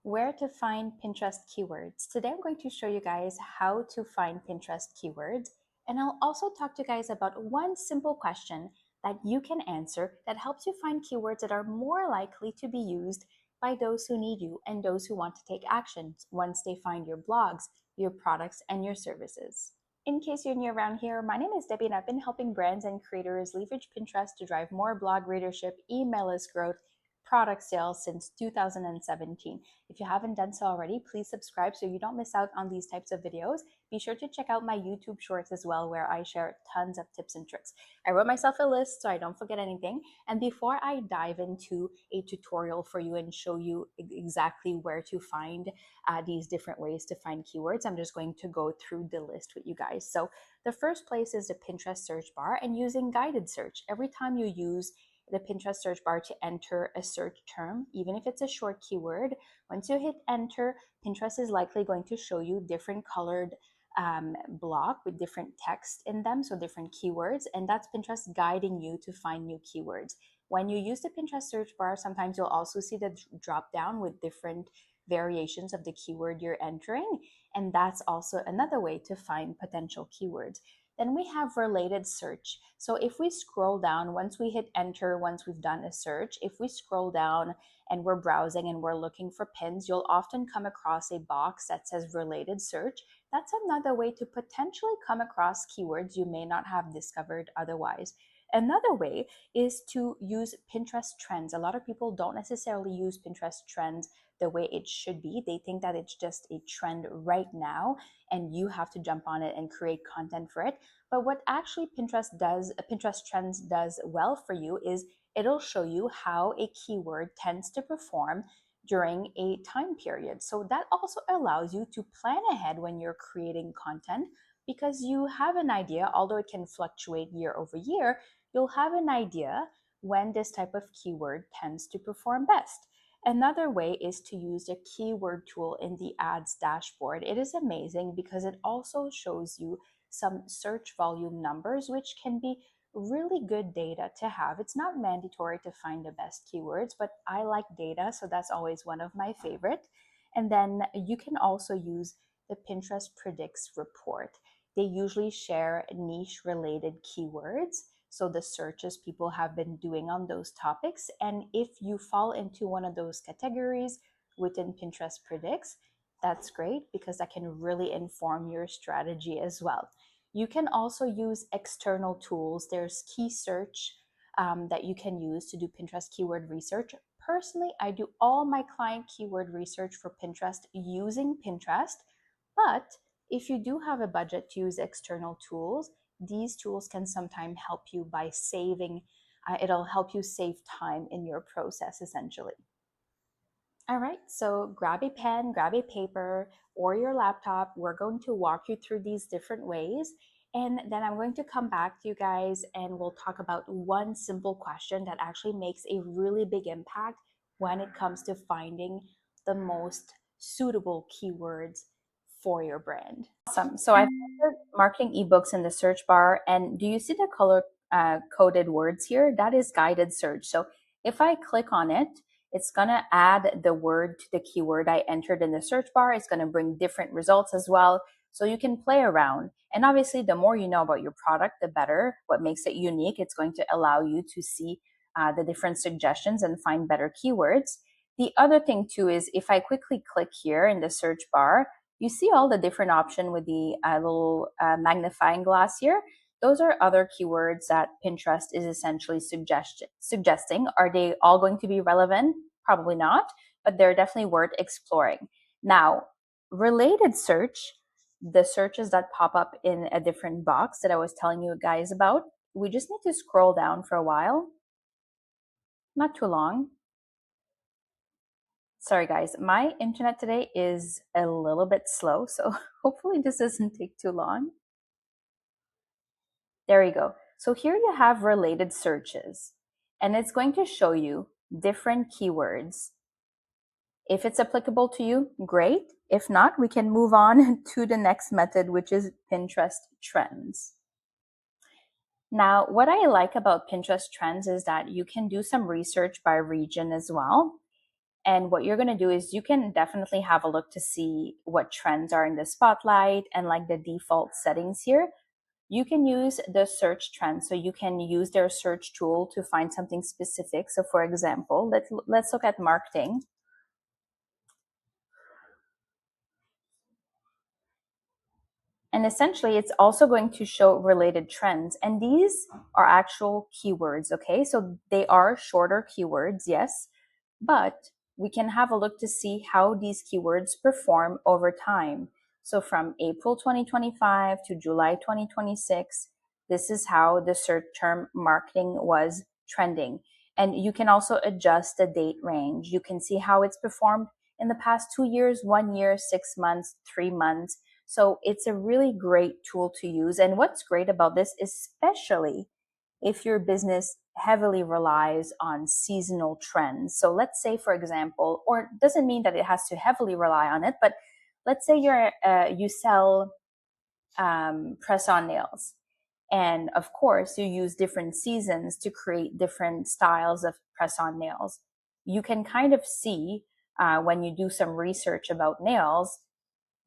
Where to find Pinterest keywords. Today I'm going to show you guys how to find Pinterest keywords, and I'll also talk to you guys about one simple question that you can answer that helps you find keywords that are more likely to be used by those who need you and those who want to take action once they find your blogs, your products, and your services. In case you're new around here, my name is Debbie and I've been helping brands and creators leverage Pinterest to drive more blog readership, email list growth, product sales since 2017. If you haven't done so already, please subscribe so you don't miss out on these types of videos. Be sure to check out my YouTube shorts as well, where I share tons of tips and tricks. I wrote myself a list so I don't forget anything. And before I dive into a tutorial for you and show you exactly where to find these different ways to find keywords, I'm just going to go through the list with you guys. So the first place is the Pinterest search bar and using guided search. Every time you use the Pinterest search bar to enter a search term, even if it's a short keyword, once you hit enter, Pinterest is likely going to show you different colored block with different text in them, so different keywords, and that's Pinterest guiding you to find new keywords. When you use the Pinterest search bar, sometimes you'll also see the drop down with different variations of the keyword you're entering, and that's also another way to find potential keywords. Then we have related search. So if we scroll down, once we hit enter, once we've done a search, if we scroll down and we're browsing and we're looking for pins, you'll often come across a box that says related search. That's another way to potentially come across keywords you may not have discovered otherwise. Another way is to use Pinterest trends. A lot of people don't necessarily use Pinterest trends the way it should be. They think that it's just a trend right now and you have to jump on it and create content for it. But what actually Pinterest trends does well for you is it'll show you how a keyword tends to perform during a time period. So that also allows you to plan ahead when you're creating content, because you have an idea, although it can fluctuate year over year, you'll have an idea when this type of keyword tends to perform best. Another way is to use the keyword tool in the ads dashboard. It is amazing because it also shows you some search volume numbers, which can be really good data to have. It's not mandatory to find the best keywords, but I like data, so that's always one of my favorite. And then you can also use the Pinterest Predicts report. They usually share niche related keywords, so the searches people have been doing on those topics. And if you fall into one of those categories within Pinterest Predicts, that's great because that can really inform your strategy as well. You can also use external tools. There's key search that you can use to do Pinterest keyword research. Personally, I do all my client keyword research for Pinterest using Pinterest, but if you do have a budget to use external tools, these tools can sometimes help you by it'll help you save time in your process essentially. All right, so grab a pen, grab a paper, or your laptop. We're going to walk you through these different ways. And then I'm going to come back to you guys and we'll talk about one simple question that actually makes a really big impact when it comes to finding the most suitable keywords for your brand. Awesome. So I've entered marketing ebooks in the search bar. And do you see the color coded words here? That is guided search. So if I click on it, it's going to add the word to the keyword I entered in the search bar. It's going to bring different results as well. So you can play around. And obviously, the more you know about your product, the better. What makes it unique, it's going to allow you to see the different suggestions and find better keywords. The other thing too is if I quickly click here in the search bar, you see all the different options with the little magnifying glass here. Those are other keywords that Pinterest is essentially suggesting. Are they all going to be relevant? Probably not, but they're definitely worth exploring. Now, related search, the searches that pop up in a different box that I was telling you guys about, we just need to scroll down for a while. Not too long. Sorry guys, my internet today is a little bit slow, so hopefully this doesn't take too long. There you go. So here you have related searches, and it's going to show you different keywords. If it's applicable to you, great. If not, we can move on to the next method, which is Pinterest trends. Now, what I like about Pinterest trends is that you can do some research by region as well. And what you're going to do is you can definitely have a look to see what trends are in the spotlight and like the default settings here. You can use the search trend. So you can use their search tool to find something specific. So for example, let's look at marketing. And essentially, it's also going to show related trends. And these are actual keywords, okay? So they are shorter keywords, yes, but we can have a look to see how these keywords perform over time. So from April 2025 to July 2026, this is how the search term marketing was trending. And you can also adjust the date range. You can see how it's performed in the past 2 years, 1 year, 6 months, 3 months. So it's a really great tool to use. And what's great about this, especially if your business heavily relies on seasonal trends. So let's say, for example, or it doesn't mean that it has to heavily rely on it, but let's say you sell press-on nails. And of course, you use different seasons to create different styles of press-on nails. You can kind of see when you do some research about nails,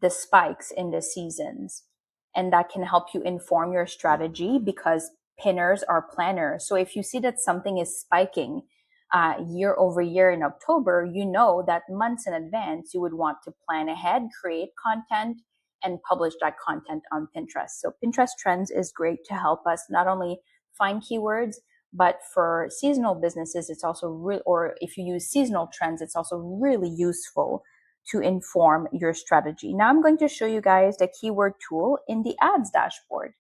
the spikes in the seasons. And that can help you inform your strategy because pinners are planners. So if you see that something is spiking year over year in October, you know that months in advance you would want to plan ahead, create content, and publish that content on Pinterest. So Pinterest Trends is great to help us not only find keywords, but for seasonal businesses, it's also or if you use seasonal trends, it's also really useful to inform your strategy. Now I'm going to show you guys the keyword tool in the ads dashboard.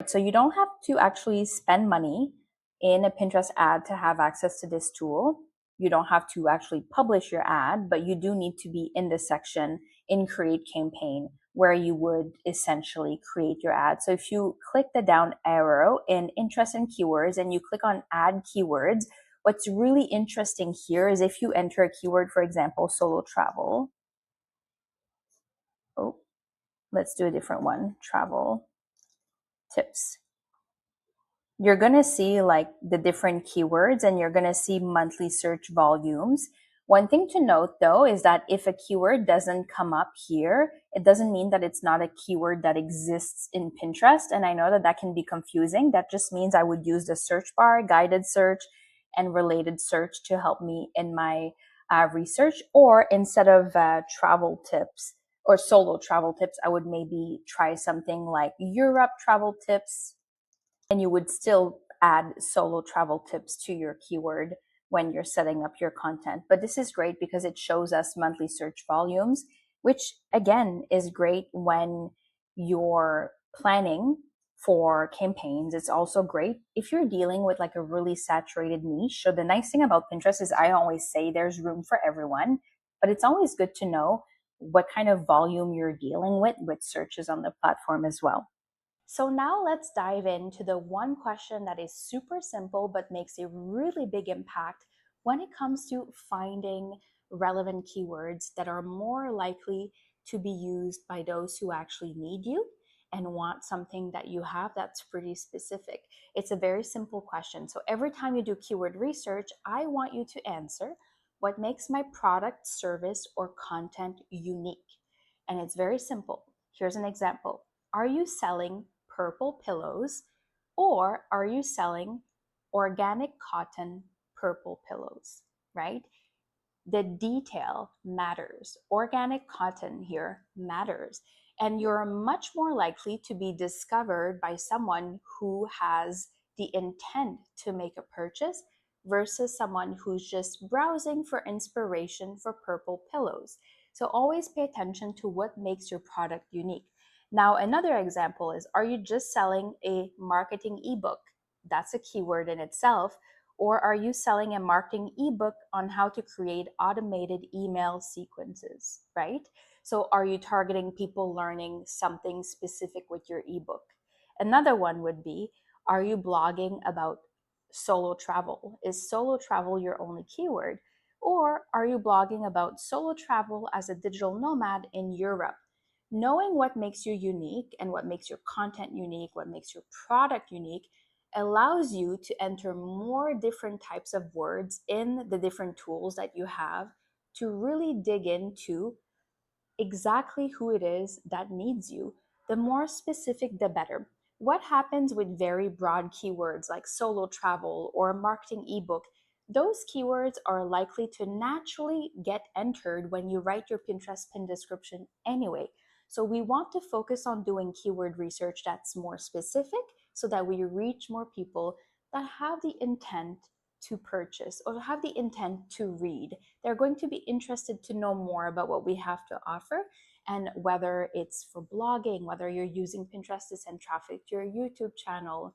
So you don't have to actually spend money in a Pinterest ad to have access to this tool. You don't have to actually publish your ad, but you do need to be in the section in Create Campaign where you would essentially create your ad. So if you click the down arrow in Interest and Keywords and you click on Add Keywords, what's really interesting here is if you enter a keyword, for example, solo travel. Oh, let's do a different one, travel tips. You're going to see like the different keywords and you're going to see monthly search volumes. One thing to note though is that if a keyword doesn't come up here, it doesn't mean that it's not a keyword that exists in Pinterest. And I know that that can be confusing. That just means I would use the search bar, guided search, and related search to help me in my research. Or instead of travel tips or solo travel tips, I would maybe try something like Europe travel tips, and you would still add solo travel tips to your keyword when you're setting up your content. But this is great because it shows us monthly search volumes, which again is great when you're planning for campaigns. It's also great if you're dealing with like a really saturated niche. So the nice thing about Pinterest is I always say there's room for everyone, but it's always good to know what kind of volume you're dealing with searches on the platform as well. So now let's dive into the one question that is super simple but makes a really big impact when it comes to finding relevant keywords that are more likely to be used by those who actually need you and want something that you have that's pretty specific. It's a very simple question. So every time you do keyword research, I want you to answer what makes my product, service, or content unique. And it's very simple. Here's an example. Are you selling purple pillows or are you selling organic cotton purple pillows, right? The detail matters. Organic cotton here matters. And you're much more likely to be discovered by someone who has the intent to make a purchase versus someone who's just browsing for inspiration for purple pillows. So always pay attention to what makes your product unique. Now, another example is, are you just selling a marketing ebook? That's a keyword in itself. Or are you selling a marketing ebook on how to create automated email sequences, right? So are you targeting people learning something specific with your ebook? Another one would be, are you blogging about solo travel? Is solo travel your only keyword? Or are you blogging about solo travel as a digital nomad in Europe? Knowing what makes you unique and what makes your content unique, what makes your product unique, allows you to enter more different types of words in the different tools that you have to really dig into exactly who it is that needs you. The more specific, the better. What happens with very broad keywords like solo travel or marketing ebook? Those keywords are likely to naturally get entered when you write your Pinterest pin description anyway. So we want to focus on doing keyword research that's more specific so that we reach more people that have the intent to purchase or have the intent to read. They're going to be interested to know more about what we have to offer. And whether it's for blogging, whether you're using Pinterest to send traffic to your YouTube channel,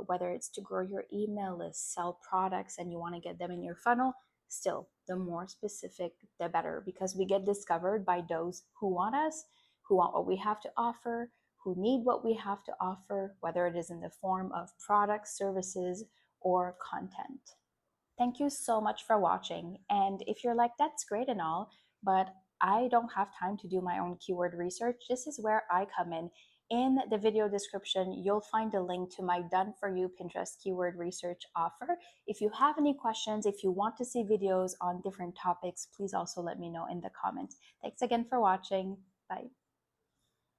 whether it's to grow your email list, sell products, and you want to get them in your funnel, still, the more specific, the better, because we get discovered by those who want us, who want what we have to offer, who need what we have to offer, whether it is in the form of products, services, or content. Thank you so much for watching. And if you're like, that's great and all, but I don't have time to do my own keyword research, this is where I come in. In the video description, you'll find a link to my done for you Pinterest keyword research offer. If you have any questions, if you want to see videos on different topics, please also let me know in the comments. Thanks again for watching. Bye.